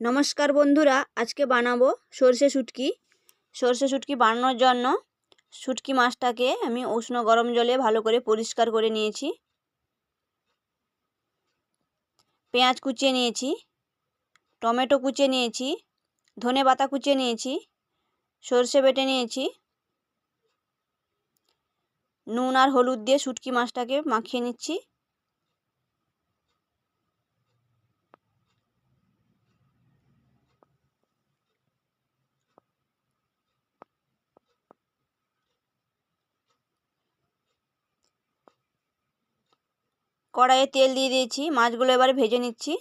নমস্কার বন্ধুরা, আজকে বানাবো সরষে শুটকি। সরষে শুটকি বানানোর জন্য শুটকি মাছটাকে আমি উষ্ণ গরম জলে ভালো করে পরিষ্কার করে নিয়েছি। পেঁয়াজ কুচিয়ে নিয়েছি, টমেটো কুচিয়ে নিয়েছি, ধনে পাতা কুচিয়ে নিয়েছি, সরষে বেটে নিয়েছি। নুন আর হলুদ দিয়ে শুটকি মাছটাকে মাখিয়ে নিচ্ছি। কড়াইয়ে তেল দিয়ে দিয়েছি, মাছগুলো এবারে ভেজে নিচ্ছি।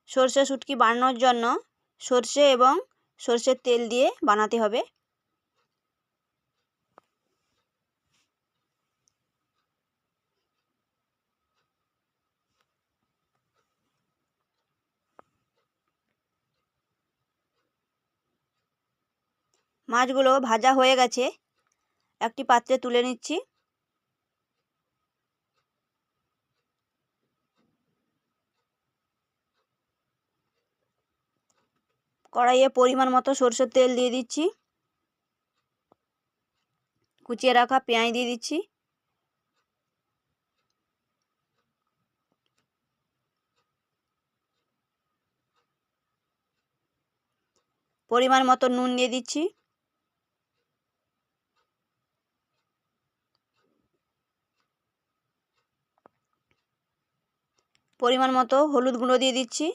সরষে শুটকি বানানোর জন্য সরষে এবং সরষের তেল দিয়ে বানাতে হবে। মাছগুলো ভাজা হয়ে গেছে, একটি পাত্রে তুলে নিচ্ছি। কড়াইয়ে পরিমাণ মতো সরষের তেল দিয়ে দিচ্ছি। কুচিয়ে রাখা পেঁয়াজ দিয়ে দিচ্ছি। পরিমাণ মতো নুন দিয়ে দিচ্ছি। পরিমাণ মতো হলুদ গুঁড়ো দিয়ে দিচ্ছি।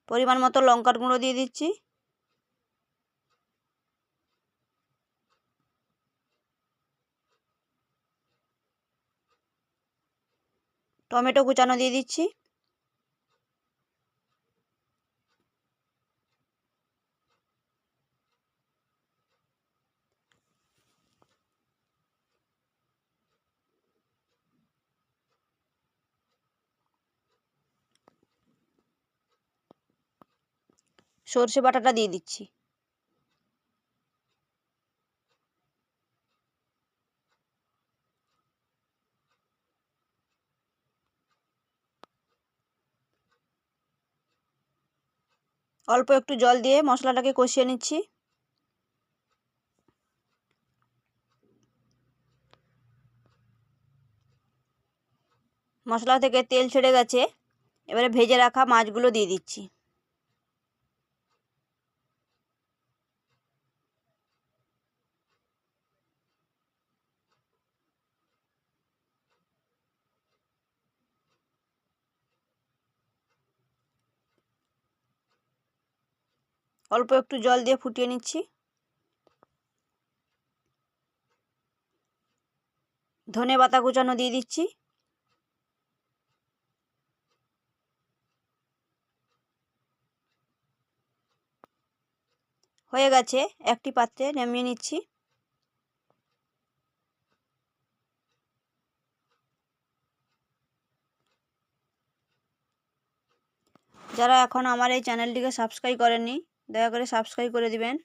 পরিমাণ মতো লঙ্কার গুঁড়ো দিয়ে দিচ্ছি। টমেটো কুচানো দিয়ে দিচ্ছি। সর্ষে বাটাটা দিয়ে দিচ্ছি। অল্প একটু জল দিয়ে মশলাটাকে কষিয়ে নিচ্ছি। মশলা থেকে তেল ছেড়ে গেছে, এবারে ভেজে রাখা মাছগুলো দিয়ে দিচ্ছি। অল্প একটু জল দিয়ে ফুটিয়ে নিচ্ছি। ধনে পাতা কুচানো দিয়ে দিচ্ছি। হয়ে গেছে, একটি পাত্রে নামিয়ে নিচ্ছি। যারা এখন আমার এই চ্যানেলটিকে সাবস্ক্রাইব করেননি, দয়া করে সাবস্ক্রাইব করে দিবেন।